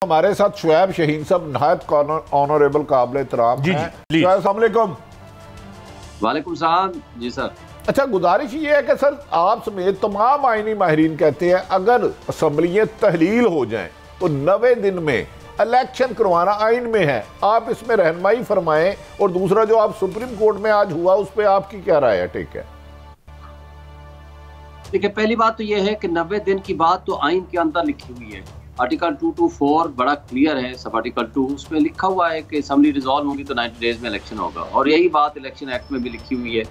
हमारे साथ शुएब शहीन साहब नहायत ऑनरेबल काबिल एहतराम हैं। शुएब अस्सलाम वालेकुम। वालेकुम सलाम जी सर। अच्छा, गुजारिश ये है कि सर आप समेत तमाम आईनी माहिरीन कहते हैं अगर असम्बलियाँ तहलील हो जाएं तो 90 दिन में इलेक्शन करवाना आइन में है, आप इसमें रहनुमाई फरमाएं। और दूसरा जो आप सुप्रीम कोर्ट में आज हुआ उस पर आपकी क्या राय है? ठीक है, देखिए पहली बात तो यह है कि 90 दिन की बात तो आइन के अंदर लिखी हुई है। आर्टिकल 224 बड़ा क्लियर है, सब आर्टिकल 2 उसमें लिखा हुआ है कि असम्बली रिजॉल्व होगी तो 90 डेज में इलेक्शन होगा। और यही बात इलेक्शन एक्ट में भी लिखी हुई है,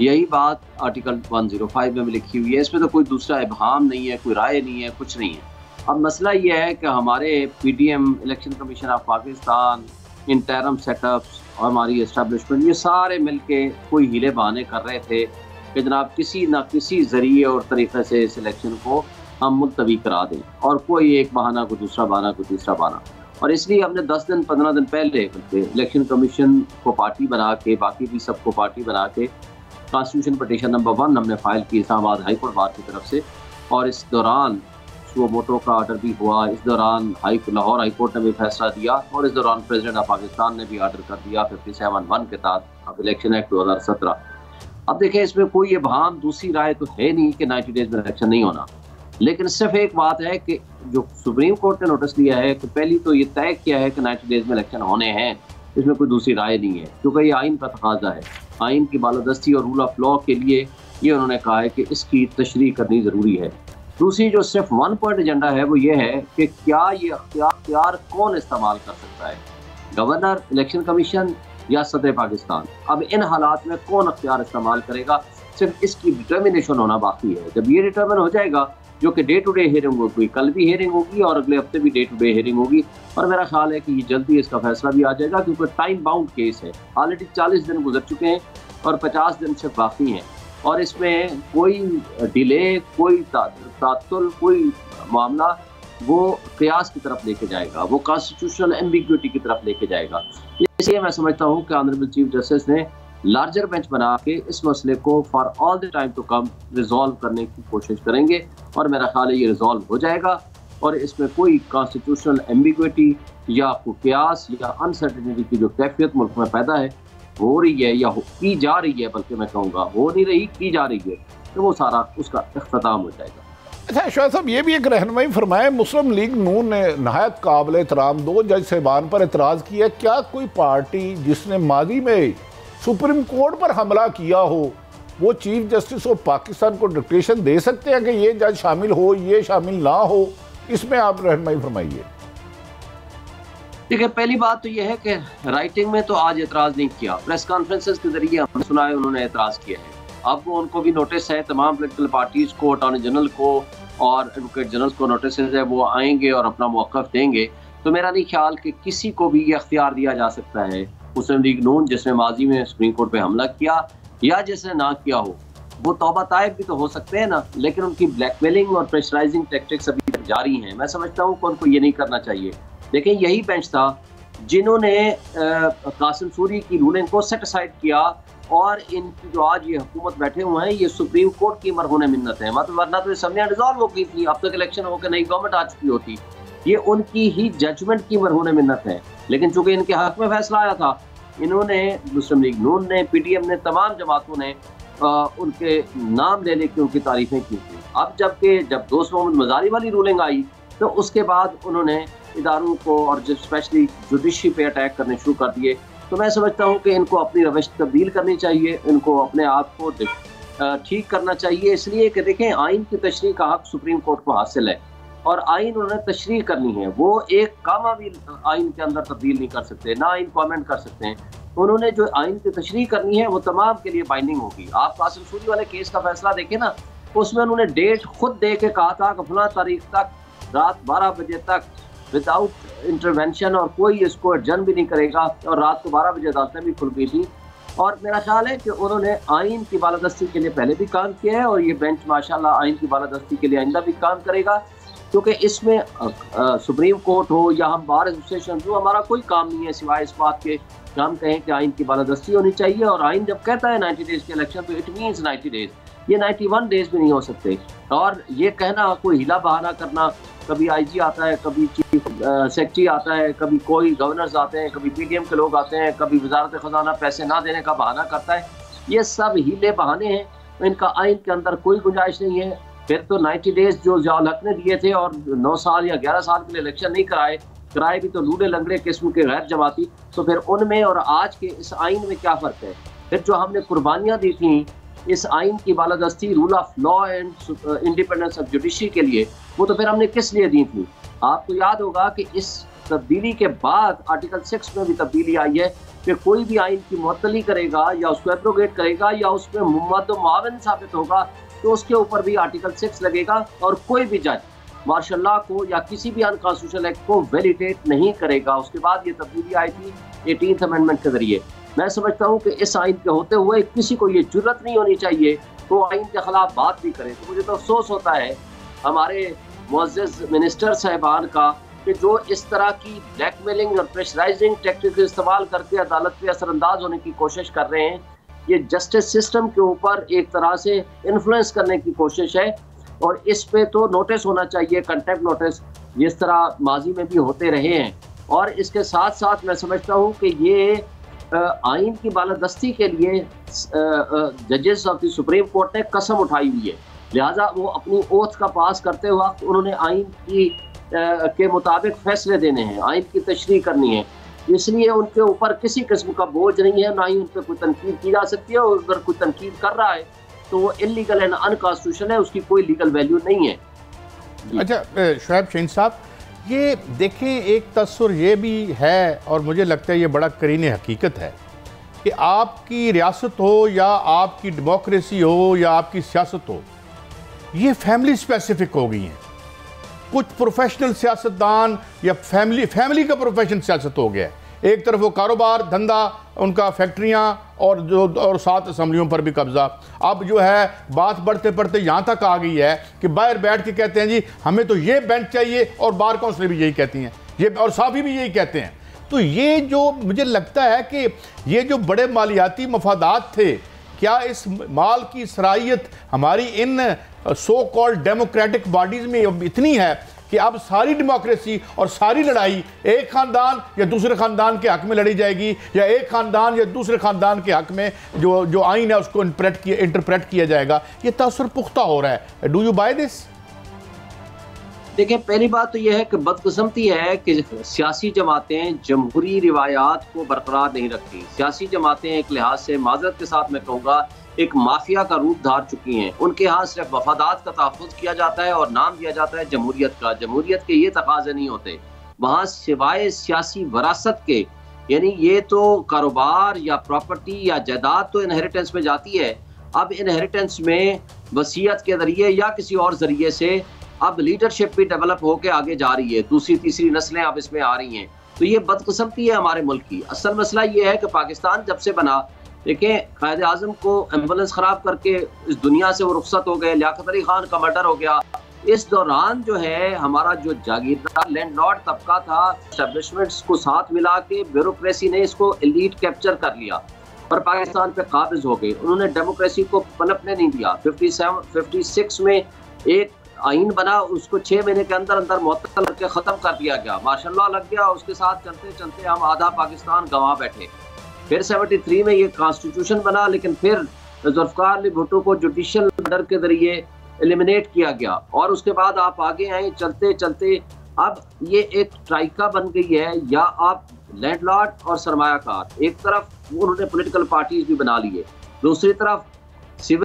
यही बात आर्टिकल 105 में भी लिखी हुई है। इसमें तो कोई दूसरा इबहाम नहीं है, कोई राय नहीं है, कुछ नहीं है। अब मसला ये है कि हमारे PTM election commission of Pakistan, interim setups और हमारी एस्टेब्लिशमेंट ये सारे मिलके कोई हीले बहाने कर रहे थे कि जनाब किसी ना किसी जरिए और तरीक़े से इस इलेक्शन को हम मुलतवी करा दें, और कोई एक बहाना को दूसरा बहाना को तीसरा बहाना। और इसलिए हमने 10 दिन 15 दिन पहले इलेक्शन कमीशन को पार्टी बना के, बाकी भी सबको पार्टी बना के कॉन्स्टिट्यूशन पटिशन नंबर 1 हमने फाइल की इस्लामाबाद हाई कोर्ट बार की तरफ से। और इस दौरान सुओ मोटो का ऑर्डर भी हुआ, इस दौरान लाहौर हाई कोर्ट ने भी फैसला दिया, और इस दौरान प्रेसिडेंट ऑफ पाकिस्तान ने भी ऑर्डर कर दिया 57(1) के तहत अब इलेक्शन एक्ट 2017। अब देखें, इसमें कोई इबहाम दूसरी राय तो है नहीं कि 90 डेज में इलेक्शन नहीं होना, लेकिन सिर्फ एक बात है कि जो सुप्रीम कोर्ट ने नोटिस लिया है कि पहली तो ये तय किया है कि 90 डेज में इलेक्शन होने हैं, इसमें कोई दूसरी राय नहीं है, क्योंकि ये आइन का तकाजा है। आइन की बालादस्ती और रूल ऑफ लॉ के लिए ये उन्होंने कहा है कि इसकी तशरीह करनी ज़रूरी है। दूसरी जो सिर्फ 1 पॉइंट एजेंडा है वो ये है कि क्या ये अख्तियार कौन इस्तेमाल कर सकता है, गवर्नर, इलेक्शन कमीशन या सदर पाकिस्तान। अब इन हालात में कौन अख्तियार इस्तेमाल करेगा, सिर्फ इसकी डिटर्मिनेशन होना बाकी है। जब ये डिटर्मिन हो जाएगा, जो कि डे टू डे हेयरिंग होगी, कल भी हेयरिंग होगी और अगले हफ्ते भी डे टू डे हेयरिंग होगी, और मेरा ख्याल है कि ये जल्दी इसका फैसला भी आ जाएगा, क्योंकि टाइम बाउंड केस है। ऑलरेडी 40 दिन गुजर चुके हैं और 50 दिन सिर्फ बाकी हैं, और इसमें कोई डिले, कोई तातुल, कोई मामला वो कयास की तरफ लेके जाएगा, वो कॉन्स्टिट्यूशनल एम्बिग्विटी की तरफ लेके जाएगा। इसलिए मैं समझता हूँ कि ऑनरेबल चीफ जस्टिस ने लार्जर बेंच बना के इस मसले को for all the time to come resolve करने की कोशिश करेंगे, और मेरा ख्याल है ये रिजॉल्व हो जाएगा, और इसमें कोई कॉन्स्टिट्यूशनल एम्बिग्विटी या कयास या अनसर्टेनिटी की जो कैफियत मुल्क में पैदा है, हो रही है या की जा रही है, बल्कि मैं कहूँगा हो नहीं रही, की जा रही है, तो वो सारा उसका इख्तिताम हो जाएगा। अच्छा शुएब साहब, ये भी एक रहनुमाई फरमाए, मुस्लिम लीग नून ने नहायत काबिल एहतराम 2 जज साहिबान पर एतराज़ किया। क्या कोई पार्टी जिसने माजी में सुप्रीम कोर्ट पर हमला किया हो, वो चीफ जस्टिस ऑफ पाकिस्तान को डिक्टेशन दे सकते हैं कि ये जज शामिल हो, ये शामिल ना हो? इसमें आप रहनुमाई फरमाइए। देखिए पहली बात तो यह है कि राइटिंग में तो आज एतराज़ नहीं किया, प्रेस कॉन्फ्रेंसेस के जरिए हमने सुना है उन्होंने एतराज़ किया है। अब उनको भी नोटिस है, तमाम पोलिटिकल पार्टीज को, अटॉर्नी जनरल को और एडवोकेट जनरल को नोटिस है, वो आएंगे और अपना मौक़िफ़ देंगे। तो मेरा नहीं ख्याल कि किसी को भी ये अख्तियार दिया जा सकता है, मुस्लिम लीग नून जिसने माजी में सुप्रीम कोर्ट पे हमला किया या जिसने ना किया हो, वो तौबा ताइब भी तो हो सकते हैं ना, लेकिन उनकी ब्लैकमेलिंग और प्रेशराइजिंग टैक्टिक्स अभी तक जारी हैं। मैं समझता हूँ कि उनको ये नहीं करना चाहिए। देखें, यही बेंच था जिन्होंने कासिम सूरी की रूलिंग को सेट असाइड किया, और इनकी जो आज ये हुकूमत बैठे हुए हैं, ये सुप्रीम कोर्ट की मरहून मिन्नत है, मतलब वरना तो असम्बलियाँ डिसॉल्व हो गई थी, अब तक इलेक्शन होकर नई गवर्नमेंट आ चुकी होती। ये उनकी ही जजमेंट की मरहून मिन्नत है, लेकिन चूंकि इनके हक में फैसला आया था, इन्होंने, मुस्लिम लीग नून ने, PTM ने, तमाम जमातों ने उनके नाम ले लेके उनकी तारीफें की थी। अब जब दोस्त मोहम्मद मजारी वाली रूलिंग आई, तो उसके बाद उन्होंने इदारों को और स्पेशली जुडिशरी पे अटैक करने शुरू कर दिए। तो मैं समझता हूँ कि इनको अपनी रवैश तब्दील करनी चाहिए, इनको अपने आप को ठीक करना चाहिए, इसलिए कि देखें आइन की तशरीह का हक सुप्रीम कोर्ट को हासिल है, और आइन उन्होंने तशरीह करनी है, वो एक कामा भी आइन के अंदर तब्दील नहीं कर सकते, ना आइन कमेंट कर सकते हैं। उन्होंने जो आइन की तशरीह करनी है वो तमाम के लिए बाइंडिंग होगी। आप कासिम सूरी वाले केस का फैसला देखें ना, उसमें उन्होंने डेट खुद दे के कहा था कि फलां तारीख तक रात 12 बजे तक विदाउट इंटरवेंशन, और कोई इसको एडजन भी नहीं करेगा, और रात को 12 बजे अदालतें भी खुल गई थी। और मेरा ख्याल है कि उन्होंने आइन की बालादस्ती के लिए पहले भी काम किया है, और ये बेंच माशाल्लाह आइन की बालादस्ती के लिए आइंदा भी काम करेगा, क्योंकि इसमें सुप्रीम कोर्ट हो या हम बार एसोसिएशन हो, हमारा कोई काम नहीं है सिवाय इस बात के कि हम कहें कि आइन की बालादस्ती होनी चाहिए। और आइन जब कहता है 90 डेज के इलेक्शन, तो इट मीन्स 90 डेज। ये 91 डेज में नहीं हो सकते। और ये कहना, कोई हिला बहाना करना, कभी आईजी आता है, कभी चीफ सेक्रेटरी आता है, कभी कोई गवर्नर्स आते हैं, कभी पीडीएम के लोग आते हैं, कभी वजारत खजाना पैसे ना देने का बहाना करता है, ये सब हीले बहाने हैं। इनका आइन के अंदर कोई गुंजाइश नहीं है। फिर तो 90 डेज जो ज़ियाउल हक ने दिए थे और 9 साल या 11 साल के लिए इलेक्शन नहीं कराए भी तो लूडे लंगड़े किस्म के गैर जमाती, तो फिर उनमें और आज के इस आइन में क्या फ़र्क है? फिर जो हमने कुर्बानियाँ दी थी इस आइन की बालादस्ती, rule of law and independence of judiciary के लिए, वो तो फिर हमने किस लिए दी थी? आपको याद होगा कि इस तब्दीली के बाद आर्टिकल 6 में भी तब्दीली आई है कि कोई भी आइन की मुअत्तली करेगा या उसको एब्रोगेट करेगा या उसमें मुआवन साबित होगा तो उसके ऊपर भी आर्टिकल 6 लगेगा, और कोई भी जज मार्शल लॉ को या किसी भी अनकॉन्स्टिट्यूशनल एक्ट को वैलिडेट नहीं करेगा। उसके बाद ये तब्दीली आई थी 18th अमेंडमेंट के जरिए। मैं समझता हूँ कि इस आइन के होते हुए किसी को ये जुर्रत नहीं होनी चाहिए तो आइन के खिलाफ बात भी करे। तो मुझे तो अफसोस होता है हमारे मुअज़्ज़ज़ मिनिस्टर साहिबान का कि जो इस तरह की ब्लैकमेलिंग और प्रेशराइजिंग टेक्निक इस्तेमाल करके अदालत पे असरअंदाज होने की कोशिश कर रहे हैं। ये जस्टिस सिस्टम के ऊपर एक तरह से इन्फ्लुएंस करने की कोशिश है, और इस पे तो नोटिस होना चाहिए, कंटेम्प्ट नोटिस, जिस तरह माजी में भी होते रहे हैं। और इसके साथ साथ मैं समझता हूँ कि ये आइन की बालादस्ती के लिए जजेस ऑफ द सुप्रीम कोर्ट ने कसम उठाई हुई है, लिहाजा वो अपनी ओथ का पास करते वक्त उन्होंने आइन की के मुताबिक फैसले देने हैं, आइन की तशरीह करनी है, इसलिए उनके ऊपर किसी किस्म का बोझ नहीं है, ना ही उन पर कोई तनकीद की जा सकती है। और अगर कोई तनकीद कर रहा है तो वो इलीगल एंड अनकॉन्स्टिट्यूशनल है, उसकी कोई लीगल वैल्यू नहीं है। अच्छा शुएब शाहीन साहब, ये देखें एक तस्सुर ये भी है और मुझे लगता है ये बड़ा करीने हकीकत है कि आपकी रियासत हो या आपकी डेमोक्रेसी हो या आपकी सियासत हो, ये फैमिली स्पेसिफिक हो गई हैं। कुछ प्रोफेशनल सियासतदान या फैमिली का प्रोफेशन सियासत हो गया है। एक तरफ वो कारोबार धंधा, उनका फैक्ट्रियाँ और 7 असम्बलियों पर भी कब्जा। अब जो है बात बढ़ते बढ़ते यहाँ तक आ गई है कि बाहर बैठ के कहते हैं जी हमें तो ये बेंच चाहिए, और बार काउंसिल भी यही कहती हैं, ये और साफी भी यही कहते हैं। तो ये जो मुझे लगता है कि ये जो बड़े मालियाती मफादात थे, क्या इस माल की सराहियत हमारी इन सो कॉल्ड डेमोक्रेटिक बॉडीज़ में इतनी है कि अब सारी डेमोक्रेसी और सारी लड़ाई एक ख़ानदान या दूसरे ख़ानदान के हक़ में लड़ी जाएगी, या एक ख़ानदान या दूसरे ख़ानदान के हक़ में जो आइन है उसको इंटरप्रेट किया जाएगा? ये तसव्वुर पुख्ता हो रहा है। Do you buy this? देखिए, पहली बात तो यह है कि बदकिस्मती है कि सियासी जमातें जमहूरी रिवायात को बरकरार नहीं रखती। सियासी जमातें एक लिहाज से, माजरत के साथ मैं कहूँगा, एक माफिया का रूप धार चुकी हैं। उनके यहाँ सिर्फ वफादात का तहफ़्फ़ुज़ किया जाता है और नाम दिया जाता है जमहूरियत का। जमहूरियत के ये तकाज़े नहीं होते वहाँ सिवाय सियासी वरासत के, यानी ये तो कारोबार या प्रॉपर्टी या जायदाद तो इनहेरिटेंस में जाती है। अब इनहेरिटेंस में वसीयत के ज़रिए या किसी और ज़रिए से अब लीडरशिप भी डेवलप होकर आगे जा रही है, दूसरी तीसरी नस्लें अब इसमें आ रही हैं। तो ये बदकिस्मती है हमारे मुल्क की। असल मसला ये है कि पाकिस्तान जब से बना, देखें, कायद आज़म को एम्बुलेंस ख़राब करके इस दुनिया से वो रुखसत हो गए, लियाकत अली खान का मर्डर हो गया। इस दौरान जो है हमारा जो जागीरदार लैंडलॉर्ड तबका था, एस्टेब्लिशमेंट्स को साथ मिला के ब्यूरोक्रेसी ने इसको एलीट कैप्चर कर लिया और पाकिस्तान पे काबिज हो गए। उन्होंने डेमोक्रेसी को पनपने नहीं दिया। 56 में एक आइन बना, उसको 6 महीने के अंदर अंदर मुअत्तल करके ख़त्म कर दिया गया, माशाअल्लाह लग गया। उसके साथ चलते चलते हम आधा पाकिस्तान गंवा बैठे। फिर 73 में ये कॉन्स्टिट्यूशन बना, लेकिन फिर जुल्फ़िकार अली भुट्टो को जुडिशल मर्डर के जरिए एलिमिनेट किया गया। और उसके बाद आप आगे आए चलते चलते, अब ये एक ट्राइका बन गई है, या आप लैंडलॉर्ड और सरमायाकार, एक तरफ उन्होंने पॉलिटिकल पार्टीज भी बना लिए, दूसरी तरफ सिविल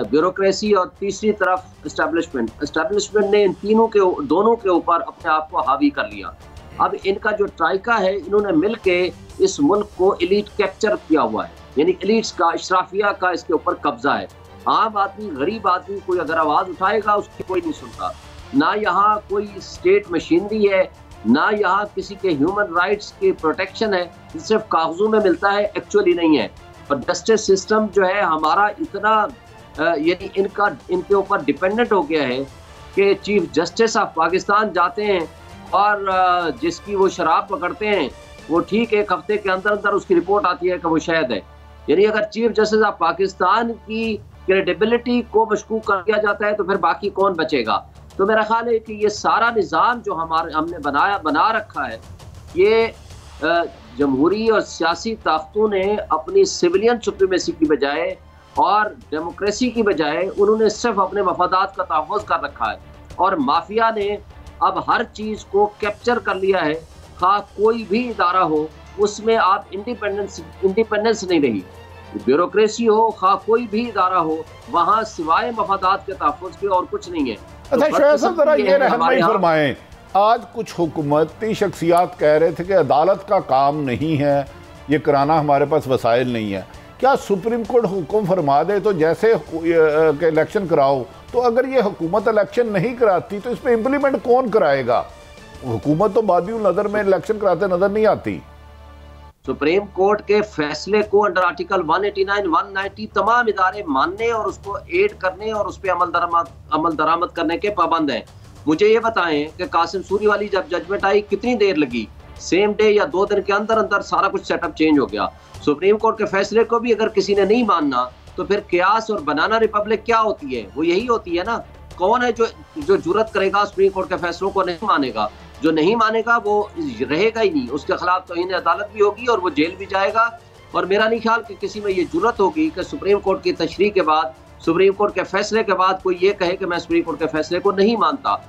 ब्यूरोक्रेसी, और तीसरी तरफ एस्टेब्लिशमेंट ने इन दोनों के ऊपर अपने आप को हावी कर लिया। अब इनका जो ट्राइका है, इन्होंने मिलके इस मुल्क को एलीट कैप्चर किया हुआ है, यानी एलीट्स का, इशराफिया का इसके ऊपर कब्जा है। आम आदमी, गरीब आदमी कोई अगर आवाज़ उठाएगा उसकी कोई नहीं सुनता। ना यहाँ कोई स्टेट मशीनरी है, ना यहाँ किसी के ह्यूमन राइट्स की प्रोटेक्शन है, सिर्फ कागजों में मिलता है, एक्चुअली नहीं है। और जस्टिस सिस्टम जो है हमारा इतना यानी इनके ऊपर डिपेंडेंट हो गया है कि चीफ जस्टिस ऑफ पाकिस्तान जाते हैं और जिसकी वो शराब पकड़ते हैं, वो ठीक 1 हफ्ते के अंदर अंदर उसकी रिपोर्ट आती है कि वो शहद है। यानी अगर चीफ जस्टिस ऑफ पाकिस्तान की क्रेडिबिलिटी को मशकूक कर दिया जाता है तो फिर बाकी कौन बचेगा। तो मेरा ख्याल है कि ये सारा निज़ाम जो हमने बना रखा है, ये जमहूरी और सियासी ताकतों ने अपनी सिविलियन सुप्रीमेसी की बजाय और डेमोक्रेसी की बजाय उन्होंने सिर्फ अपने मफादात का तहफ़्फ़ुज़ कर रखा है, और माफिया ने अब हर चीज़ को कैप्चर कर लिया है। खा कोई भी इदारा हो उसमें आप इंडिपेंडेंस नहीं रही, ब्यूरोक्रेसी हो, खा कोई भी इदारा हो, वहाँ सिवाय मफादात के तहफ़्फ़ुज़ के और कुछ नहीं है। अच्छा शोएब साहब, जरा ये रहनुमाई फरमाएं, आज कुछ हुकूमती शख्सियात कह रहे थे कि अदालत का काम नहीं है ये कराना, हमारे पास वसाइल नहीं है। क्या सुप्रीम कोर्ट हुक्म फरमा दे तो जैसे इलेक्शन कराओ, तो अगर ये हुकूमत इलेक्शन नहीं कराती तो इस पर इम्प्लीमेंट कौन कराएगा? हुकूमत तो बादी नज़र में इलेक्शन कराते नजर नहीं आती। सुप्रीम कोर्ट के फैसले को अंडर आर्टिकल 189, 190 तमाम इदारे मानने और उसको एड करने और उस पर अमल दरामद करने के पाबंद हैं। मुझे ये बताएं कि कासिम सूरी वाली जब जजमेंट आई कितनी देर लगी? सेम डे या 2 दिन के अंदर अंदर सारा कुछ सेटअप चेंज हो गया। सुप्रीम कोर्ट के फैसले को भी अगर किसी ने नहीं मानना तो फिर कियास और बनाना रिपब्लिक क्या होती है? वो यही होती है ना। कौन है जो जुर्रत करेगा सुप्रीम कोर्ट के फैसलों को नहीं मानेगा? जो नहीं मानेगा वो रहेगा ही नहीं, उसके खिलाफ तो इन्हें अदालत भी होगी और वो जेल भी जाएगा। और मेरा नहीं ख्याल कि किसी में ये जुर्रत होगी कि सुप्रीम कोर्ट की तशरीह के बाद, सुप्रीम कोर्ट के फैसले के बाद कोई ये कहे कि मैं सुप्रीम कोर्ट के फैसले को नहीं मानता।